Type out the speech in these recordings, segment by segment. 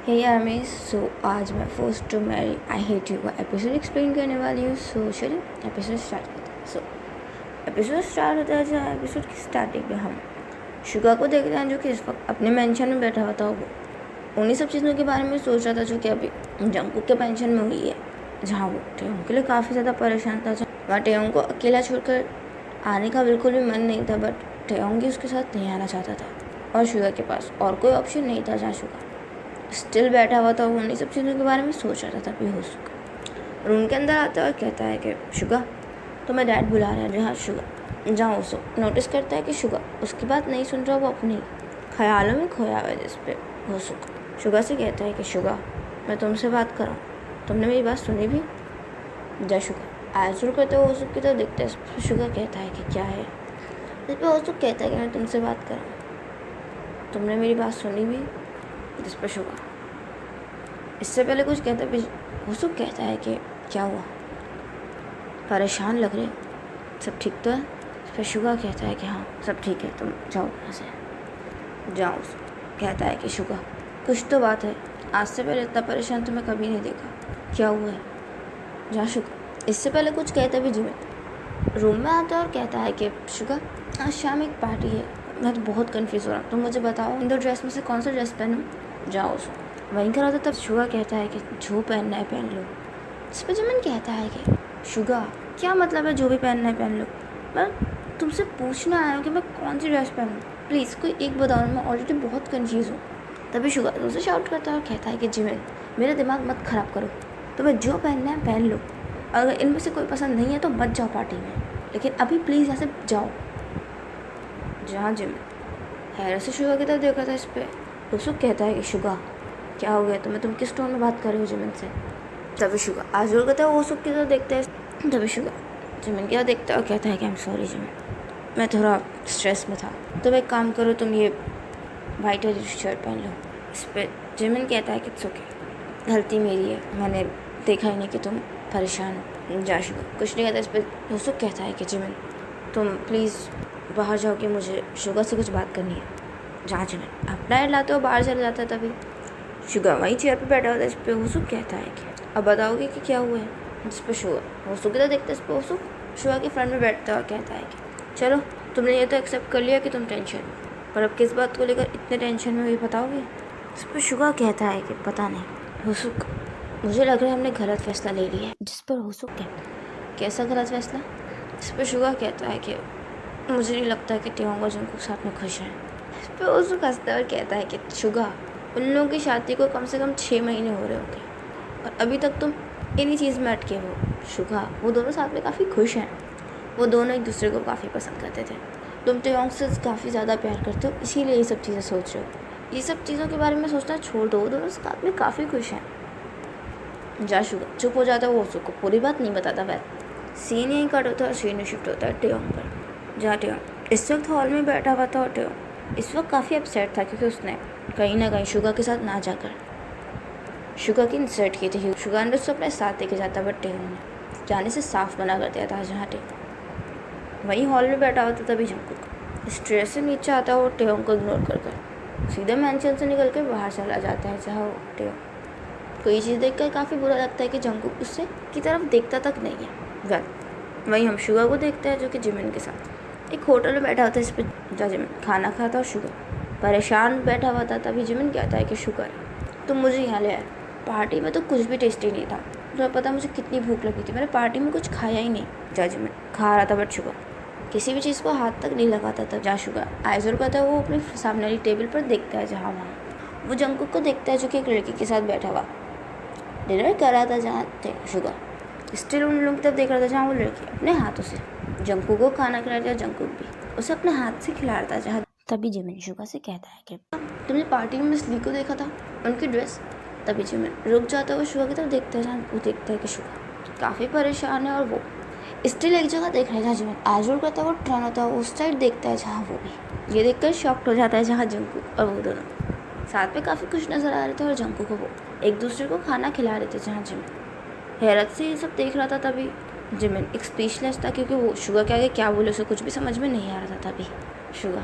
हे यार मैं आज मैं first to marry I hate you का एपिसोड एक्सप्लेन करने वाली हूँ। सो चलिए एपिसोड स्टार्ट करते हैं। एपिसोड स्टार्ट होता है जहाँ एपिसोड की स्टार्टिंग में हम शुगा को देखते हैं जो कि इस वक्त अपने मेंशन में बैठा हुआ था। वो उन्हीं सब चीज़ों के बारे में सोच रहा था जो कि अभी जंकुक के पेंशन में हुई है, जहाँ वो टेयोंग के लिए काफ़ी ज़्यादा परेशान था। वहाँ टेयोंग को अकेला छोड़कर आने का बिल्कुल भी मन नहीं था, बट टेयोंग ही उसके साथ नहीं आना चाहता था और शुगा के पास और कोई ऑप्शन नहीं था। जहाँ शुगा स्टिल बैठा हुआ था, वो उन्हीं सब चीज़ों के बारे में सोच रहा था। तभी हो शुगा रूम के अंदर आता है और कहता है कि शुगा तुम्हें डैड बुला रहे हैं। जहाँ शुगा जहाँ उसो नोटिस करता है कि शुगा उसकी बात नहीं सुन रहा, वो अपनी ख्यालों में खोया हुआ है। जिस पे हो शुगा से कहता है कि शुगा मैं तुमसे बात कर रहा हूँ, तुमने मेरी बात सुनी भी? जा शुगा आंसर करते हो उसुक की तरफ देखते हैं। शुगा कहता है कि क्या है? जिस पर उसुक कहता है कि मैं तुमसे बात कर रहा हूँ, तुमने मेरी बात सुनी भी? जिस पर शुगा इससे पहले कुछ कहता भी हुसुक कहता है कि क्या हुआ, परेशान लग रहे हो, सब ठीक तो है? इस पर शुगा कहता है कि हाँ सब ठीक है, तुम जाओ यहाँ से जाओ। कहता है कि शुगा कुछ तो बात है, आज से पहले इतना परेशान तो मैं कभी नहीं देखा, क्या हुआ है? जहाँ शुगा इससे पहले कुछ कहता भी जिमिन रूम में आता है और कहता है कि शुगा आज शाम एक पार्टी है, मैं तो बहुत कंफ्यूज हो रहा हूँ, तुम मुझे बताओ इन दो ड्रेस में से कौन सा ड्रेस पहनूँ? जाओ वहीं करा था। तब शुगा कहता है कि जो पहनना है पहन लो। इस पर जिमिन कहता है कि शुगा क्या मतलब है जो भी पहनना है पहन लो? मैं तुमसे पूछना आया हूँ कि मैं कौन सी ड्रेस पहनूँ, प्लीज़ कोई एक बताओ, मैं ऑलरेडी बहुत कंफ्यूज हूँ। तभी शुगा उसे शाउट करता है और कहता है कि जिमिन मेरा दिमाग मत ख़राब करो, तुम्हें जो पहनना है पहन लो, अगर इनमें से कोई पसंद नहीं है तो मत जाओ पार्टी में, लेकिन अभी प्लीज़ यहाँ से जाओ। जहाँ जिमिन हैरत से शुगा की तरफ देखा था। इस पर उसको कहता है कि शुगा क्या हो गया तुम्हें, तुम किस टोन में बात कर रहे हो जिमिन से? तभी शुगा आज और कहता है वो सब की तरफ देखता है। तभी शुगा जिमिन की तरफ देखता है और कहता है कि आई एम सॉरी जिमिन, मैं थोड़ा स्ट्रेस में था, तुम एक काम करो, तुम ये वाइट वाली शर्ट पहन लो। इस पर जिमिन कहता है कि इट्स ओके, गलती मेरी है, मैंने देखा ही नहीं कि तुम परेशान हो। जा शुगा कुछ नहीं कहता। इस पर उसको कहता है कि जिमिन तुम प्लीज़ बाहर जाओ कि मुझे शुगा से कुछ बात करनी है। जहाँ जिमिन अपना हेड लाते हो बाहर चला जाता है। तभी शुगा वहीं चेयर पे बैठा होता है। इस पर हुसुक कहता है कि अब बताओगे कि क्या हुआ है? जिस पर शुगा हुसुक की तरह देखता है। इस पर हुसुक शुगा के फ्रंट में बैठता है और कहता है कि चलो तुमने ये तो एक्सेप्ट कर लिया कि तुम टेंशन में, पर अब किस बात को लेकर इतने टेंशन में हुई बताओगे? इस पर शुगा कहता है कि पता नहीं हुसुक, मुझे लग रहा है हमने गलत फैसला ले लिया है। जिस पर हुसुक कहता है कैसा गलत फैसला? इस पर शुगा कहता है कि मुझे नहीं लगता कि टेयोंग और जंकुक साथ में खुश हैं। इस पर हुसुक हंसता है और कहता है कि शुगा उन लोगों की शादी को कम से कम 6 महीने हो रहे होंगे और अभी तक तुम इन्हीं चीज़ में अटके हो। शुगा वो दोनों साथ में काफ़ी खुश हैं, वो दोनों एक दूसरे को काफ़ी पसंद करते थे, तुम टेयोंग से काफ़ी ज़्यादा प्यार करते हो, इसीलिए ये सब चीज़ें सोच रहे हो। ये सब चीज़ों के बारे में सोचना छोड़ दो, वो दोनों साथ में काफ़ी खुश हैं। जा शुगा चुप हो जाता है। वो उसको पूरी बात नहीं बताता। वैसे सीन यहीं कट होता है और सीन शिफ्ट होता है टेयोंग पर। जहाँ टेयोंग इस वक्त हॉल में बैठा हुआ था और टेयोंग इस वक्त काफ़ी अपसेट था क्योंकि उसने कहीं ना कहीं शुगा के साथ ना जाकर शुगा की इंसल्ट की थी। शुगा ने उसको अपने साथ लेके जाता, बट टेयोंग ने जाने से साफ मना कर दिया था। जहाँ टेयोंग वहीं हॉल में बैठा हुआ था। तभी जंकुक स्ट्रेस से नीचे आता है और टेयोंग को इग्नोर कर सीधे मेंशन से निकल कर बाहर चला जाता है। जहाँ टेयोंग को ये चीज़ देखकर काफ़ी बुरा लगता है कि जंकुक उससे की तरफ देखता तक नहीं है। वहीं हम शुगा को देखते हैं जो कि जिमिन के साथ एक होटल में बैठा होता है। इस पर जहाँ जिमिन खाना खाता और शुगा परेशान बैठा हुआ था। तभी जिमिन कहता है कि शुगर तुम मुझे यहाँ ले आए, पार्टी में तो कुछ भी टेस्टी नहीं था, तुम्हें पता मुझे कितनी भूख लगी थी, मैंने पार्टी में कुछ खाया ही नहीं। जहाँ जिमिन खा रहा था बट शुगर किसी भी चीज़ को हाथ तक नहीं लगाता था। जहाँ शुगर आइजोर करता है वो अपने सामने वाली टेबल पर देखता है। जहाँ वहाँ वो जंकुक को देखता है जो कि एक लड़की के साथ बैठा हुआ डिनर कर रहा था। जहाँ शुगर स्टिल उन लोगों की तरफ देख रहा था जहाँ वो लड़की अपने हाथों से जंकुक को खाना खिला रहा था। जंकुक भी उसे अपने हाथ से खिला रहा था। जहाँ तभी जिमिन शुगा से कहता है कि तुमने पार्टी में मिस ली को देखा था, उनकी ड्रेस? तभी जिमिन रुक जाता है। वो शुगा की तरफ देखता है। जहाँ वो देखता है कि शुगा काफ़ी परेशान है और वो स्टिल एक जगह देख रहा है। जहाँ जिमिन आजूर करता है वो टर्न होता है, उस साइड देखता है। जहाँ वो भी ये देखकर शॉक्ड हो जाता है। जहाँ जंकुक और वो दोनों साथ में काफ़ी खुश नज़र आ रहे थे और जंकुक को वो एक दूसरे को खाना खिला रहे थे। जहाँ जिमिन हैरत से ये सब देख रहा था। तभी जिमिन एक स्पीचलेस था क्योंकि वो शुगा के आगे क्या बोले उसे कुछ भी समझ में नहीं आ रहा था। तभी शुगा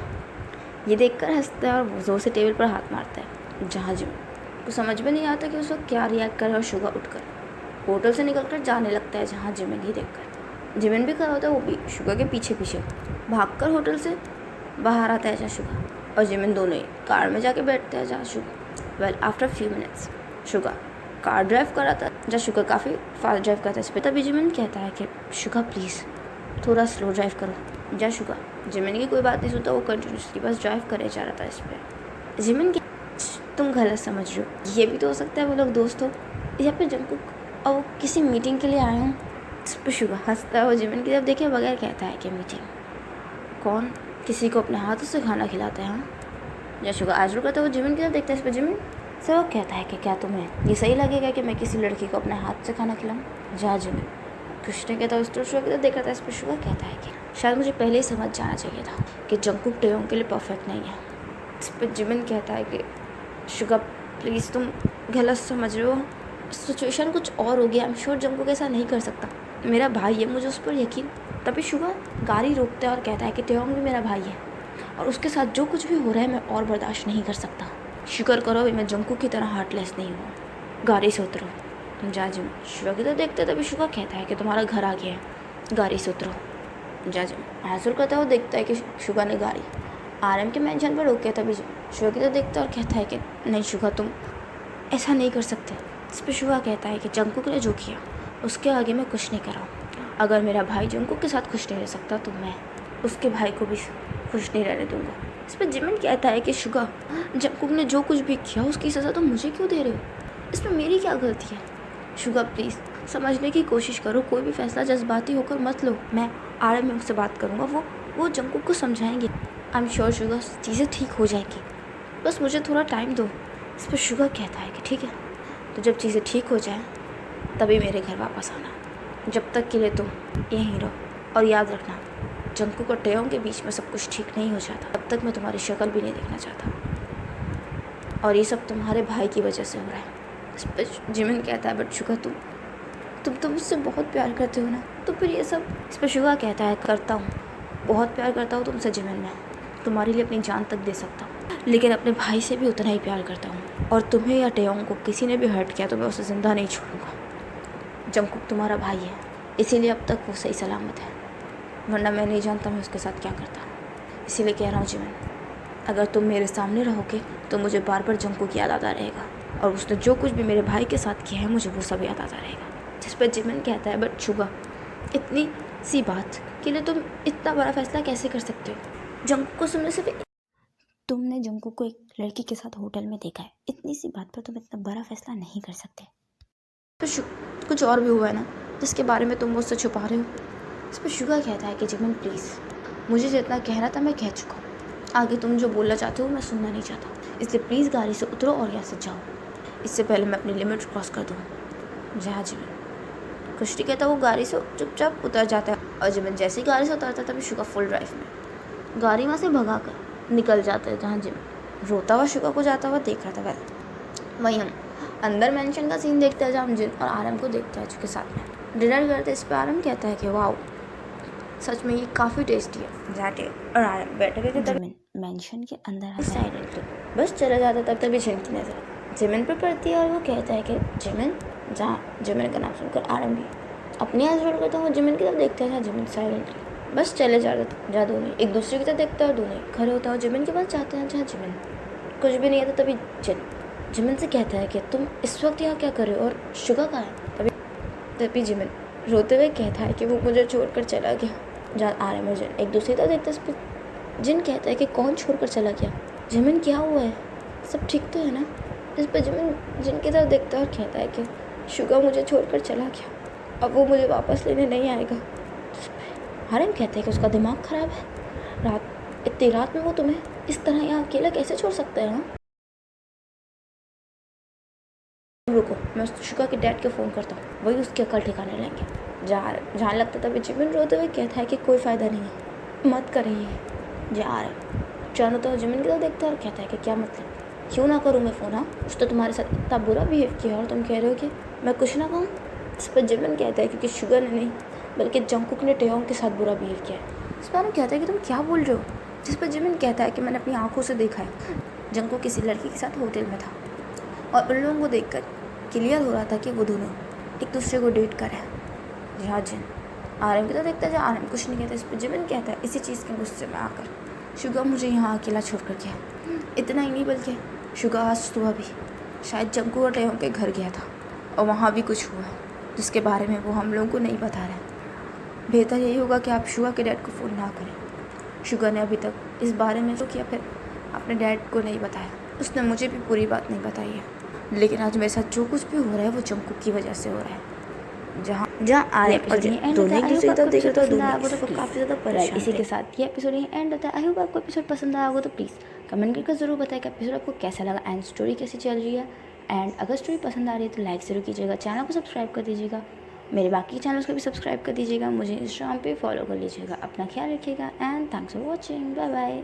ये देखकर हंसता है और वो जोर से टेबल पर हाथ मारता है। जहाँ जिमिन को समझ में नहीं आता कि उस वक्त क्या रिएक्ट करे और शुगा उठकर होटल से निकलकर जाने लगता है जहाँ जिमिन ही देखकर। जिमिन भी खड़ा होता है, वो भी शुगा के पीछे पीछे भागकर होटल से बाहर आता है जहाँ शुगा और जिमिन दोनों ही कार में जाके बैठते हैं जहाँ Suga. Well after few minutes Suga car drive कर रहा था जहाँ शुगा काफ़ी फास्ट ड्राइव करता है इस पर। तभी जिमिन कहता है कि शुगा प्लीज़ थोड़ा स्लो ड्राइव करो। जहाँ शुगा जिमिन की कोई बात नहीं सुनता, वो कंटिन्यूसली बस ड्राइव करे जा रहा था इस पर। जिमिन की तुम गलत समझ रहे हो, ये भी तो हो सकता है वो लोग दोस्त हो या फिर जंगकुक और वो किसी मीटिंग के लिए आए हों। इस पर शुगा हंसता है और जिमिन की तरफ देखे बगैर कहता है कि मीटिंग कौन किसी को अपने हाथों से खाना खिलाता है। हाँ जब शुगा आज रुका तो वो जिमिन की तरफ देखता है। इस पर जिमिन से वो कहता है कि क्या तुम्हें ये सही लगेगा कि मैं किसी लड़की को अपने हाथ से खाना खिलाऊँ। जा जिमिन कुछ नहीं कहता, उस तो शुगा की तरफ देख रहा था। इस पर शुगा कहता है कि शायद मुझे पहले ही समझ जाना चाहिए था कि जंगकुक टेयोंग के लिए परफेक्ट नहीं है। इस पर जिमिन कहता है कि शुगा प्लीज़ तुम गलत समझ रहे हो, सिचुएशन कुछ और हो गया। आई एम श्योर जंगकुक ऐसा नहीं कर सकता, मेरा भाई है, मुझे उस पर यकीन। तभी शुगा गाड़ी रोकता है और कहता है कि टेयोंग भी मेरा भाई है और उसके साथ जो कुछ भी हो रहा है मैं और बर्दाश्त नहीं कर सकता। शुक्र करो अभी मैं जंगकुक की तरह हार्टलेस नहीं हूँ, गाड़ी से उतरो। जा जिम शुगा की तरफ देखते तभी शुगा कहता है कि तुम्हारा घर आ गया है, गाड़ी से उतरो। जा जिम हासिल करता है, वो देखता है कि शुगा ने गाड़ी RM के मेंशन पर रोके। तभी शुगा की तरफ देखता है और कहता है कि नहीं शुगा तुम ऐसा नहीं कर सकते। इस पर शुगा कहता है कि जंगकुक ने जो किया उसके आगे मैं कुछ नहीं कर रहा हूँ। अगर मेरा भाई जंगकुक के साथ खुश नहीं रह सकता तो मैं उसके भाई को भी खुश नहीं रहने दूंगा। इस पर जिमिन कहता है कि शुगा जंगकुक ने जो कुछ भी किया उसकी सज़ा तो मुझे क्यों दे रहे हो, इसमें मेरी क्या गलती है। शुगा प्लीज़ समझने की कोशिश करो, कोई भी फैसला जज्बाती होकर मत लो। मैं RM से बात करूँगा, वो जंगकुक को समझाएंगे। आई एम श्योर शुगा चीज़ें ठीक हो जाएंगी, बस मुझे थोड़ा टाइम दो। इस पर शुगा कहता है कि ठीक है, तो जब चीज़ें ठीक हो जाए तभी मेरे घर वापस आना। जब तक के लिए तुम यहीं रहो और याद रखना जंगकुक और टेयोंग के बीच में सब कुछ ठीक नहीं हो जाता तब तक मैं तुम्हारी शक्ल भी नहीं देखना चाहता, और ये सब तुम्हारे भाई की वजह से हो रहा है। इस पर जिमिन कहता है बट शुगा तुम मुझसे बहुत प्यार करते हो ना, तो फिर ये सब। इस पर शुगा कहता है करता हूँ, बहुत प्यार करता हूँ तुमसे जिमिन, मैं तुम्हारे लिए अपनी जान तक दे सकता हूँ, लेकिन अपने भाई से भी उतना ही प्यार करता हूँ। और तुम्हें या टेयोंग को किसी ने भी हर्ट किया तो मैं उसे ज़िंदा नहीं छोड़ूंगा। जंगकुक तुम्हारा भाई है, इसीलिए अब तक वो सही सलामत है, वरना मैं नहीं जानता मैं उसके साथ क्या करता। इसीलिए कह रहा हूँ जिमिन, अगर तुम मेरे सामने रहोगे तो मुझे बार बार जंगकुक याद आता रहेगा और उसने जो कुछ भी मेरे भाई के साथ किया है मुझे वो सब याद आता रहेगा। जिस पर जिमिन कहता है बट शुगा इतनी सी बात के लिए तुम इतना बड़ा फैसला कैसे कर सकते हो। जंगकुक को सुनने से भी तुमने जंगकुक को एक लड़की के साथ होटल में देखा है, इतनी सी बात पर तुम इतना बड़ा फैसला नहीं कर सकते। तो कुछ और भी हुआ है ना जिसके बारे में तुम मुझसे छुपा रहे हो। इस पर शुगा कहता है कि जिमिन प्लीज़ मुझे जितना कहना था मैं कह चुका हूँ, आगे तुम जो बोलना चाहते हो मैं सुनना नहीं चाहता, इसलिए प्लीज़ गाड़ी से उतरो और यहाँ से जाओ, इससे पहले मैं अपनी लिमिट क्रॉस कर दूँ। जहाँ जिमिन कुछ नहीं कहता, वो गाड़ी से चुपचाप उतर जाता है और जिमिन जैसे ही गाड़ी से उतरता है तभी शुगा फुल ड्राइव में गाड़ी वहाँ से भगा कर निकल जाता है। जहाँ जिमिन रोता हुआ शुगा को जाता हुआ देख रहा था। वहीं हम अंदर मेंशन का सीन देखते हैं जहाँ हम जिन और RM को देखते हैं जो साथ में डिनर करते। इस पर RM कहता है कि वाह सच में ये काफ़ी टेस्टी है। जाटे और RM बैठे हुए जिमिन मेंशन के अंदर आता है साइलेंटली, बस चला जाता तब तभी जिन की नज़र जिमिन पर पड़ती है और वो कहता है कि जिमिन। जहाँ जिमिन का नाम सुनकर RM भी अपनी आँख जोड़ करता हूँ जिमिन की तरफ देखते हैं। जहाँ जिमिन साइलेंटली बस चले जाते, जहाँ दोनों एक दूसरे की तरफ देखते हैं और दोनों खड़े होता है और जिमिन के पास जाते हैं। जहाँ जिमिन कुछ भी नहीं आता तभी जिमिन से कहता है कि तुम इस वक्त यहाँ क्या कर रहे हो और शुगा कहाँ है। तभी जिमिन रोते हुए कहता है कि वो मुझे छोड़कर चला गया। जहाँ RM और जिन एक दूसरे तरफ देखते हैं। जिन कहता है कि कौन छोड़कर चला गया, जिमिन क्या हुआ है, सब ठीक तो है ना। इस पर जिमिन जिन की तरफ देखता है और कहता है कि शुगा मुझे छोड़कर चला गया, अब वो मुझे वापस लेने नहीं आएगा। RM कहते हैं कि उसका दिमाग ख़राब है, इतनी रात में वो तुम्हें इस तरह यहाँ अकेला कैसे छोड़ सकता है। हाँ रुको, मैं उस शुगा के डैड को फ़ोन करता हूँ, वही उसकी अकल ठिकाने लेंगे। जहाँ लगता तभी जिमिन रोते हुए कहता है कि कोई फ़ायदा नहीं है, मत करिए। जा रहे चारों तो जिमिन की तरफ देखता है और कहता है कि क्या मतलब, क्यों ना करूँ मैं फ़ोन। हाँ उस तो तुम्हारे साथ इतना बुरा बिहेव किया और तुम कह रहे हो कि मैं कुछ ना कहूँ। इस पर जिमिन कहता है क्योंकि शुगा ने नहीं बल्कि जंगकुक ने टेयोंग के साथ बुरा बिहेव किया है। इस पर कहता है कि तुम क्या बोल रहे हो। जिस पर जिमिन कहता है कि मैंने अपनी आंखों से देखा है जंगकुक किसी लड़की के साथ होटल में था और उन लोगों को देखकर क्लियर हो रहा था कि वो दोनों एक दूसरे को डेट कर रहे हैं। जहाँ जिन आर्यन की तो देखता है, जहाँ आर्यन कुछ नहीं कहता, इस पर जिमिन कहता है इसी चीज़ के गुस्से में आकर, शुगा मुझे यहाँ अकेला छोड़ कर गया। इतना ही नहीं बल्कि शुगा आज सुबह भी शायद जंकू और टेहों के घर गया था और वहाँ भी कुछ हुआ जिसके बारे में वो हम लोगों को नहीं बता रहे। बेहतर यही होगा कि आप शुगा के डैड को फ़ोन ना करें। शुगा ने अभी तक इस बारे में तो किया, फिर अपने डैड को नहीं बताया। उसने मुझे भी पूरी बात नहीं बताई है, लेकिन आज मेरे साथ जो कुछ भी हो रहा है वो जंकू की वजह से हो रहा है। जहाँ आर्यन और दोनों एक दूसरे की तरफ देख रहे थे, दोनों तो काफ़ी ज़्यादा परेशान। इसी के साथ ये एपिसोड यहीं एंड होता है। आई होप आपको एपिसोड पसंद आया होगा तो प्लीज़ कमेंट करके ज़रूर बताएं कि एपिसोड आपको कैसा लगा एंड स्टोरी कैसी चल रही है। एंड अगर स्टोरी पसंद आ रही है तो लाइक ज़रूर कीजिएगा, चैनल को सब्सक्राइब कर दीजिएगा, मेरे बाकी चैनल्स को भी सब्सक्राइब कर दीजिएगा, मुझे इंस्टाग्राम पे फॉलो कर लीजिएगा। अपना ख्याल रखिएगा and thanks for watching. Bye bye.